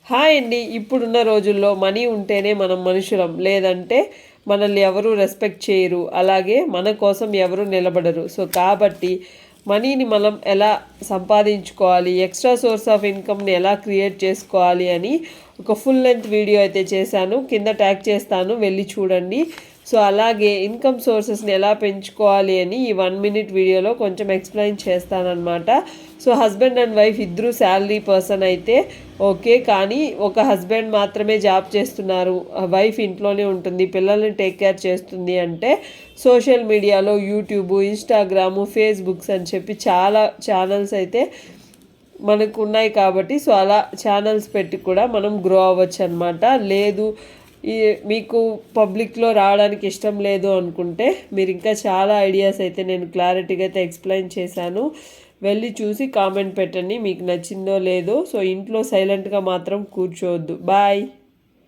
Hi అండి. ఇప్పుడున్న రోజుల్లో మనీ ఉంటేనే మనం మనుషులం, లేదంటే మనల్ని ఎవరు రెస్పెక్ట్ చేయరు, అలాగే మన కోసం ఎవరు నిలబడరు. సో కాబట్టి మనీని మనం ఎలా సంపాదించుకోవాలి, ఎక్స్ట్రా సోర్స్ ఆఫ్ ఇన్కమ్ని ఎలా క్రియేట్ చేసుకోవాలి అని ఒక ఫుల్ లెంత్ వీడియో అయితే చేశాను. కింద ట్యాగ్ చేస్తాను, వెళ్ళి చూడండి. సో అలాగే ఇన్కమ్ సోర్సెస్ని ఎలా పెంచుకోవాలి అని ఈ 1 minute వీడియోలో కొంచెం ఎక్స్ప్లెయిన్ చేస్తానన్నమాట. సో హస్బెండ్ అండ్ వైఫ్ ఇద్దరు శాలరీ పర్సన్ అయితే ఓకే, కానీ ఒక హస్బెండ్ మాత్రమే జాబ్ చేస్తున్నారు, వైఫ్ ఇంట్లోనే ఉంటుంది, పిల్లల్ని టేక్ కేర్ చేస్తుంది అంటే సోషల్ మీడియాలో యూట్యూబ్, ఇన్స్టాగ్రాము, ఫేస్బుక్స్ అని చెప్పి చాలా ఛానల్స్ అయితే మనకు ఉన్నాయి. కాబట్టి సో అలా ఛానల్స్ పెట్టి కూడా మనం గ్రో అవ్వచ్చు అనమాట. లేదు మీకు పబ్లిక్లో రావడానికి ఇష్టం లేదు అనుకుంటే మీరు ఇంకా చాలా ఐడియాస్ అయితే నేను క్లారిటీగా అయితే ఎక్స్ప్లెయిన్ చేశాను. వెళ్ళి చూసి కామెంట్ పెట్టండి మీకు నచ్చిందో లేదో. సో ఇంట్లో సైలెంట్గా మాత్రం కూర్చోవద్దు. బాయ్.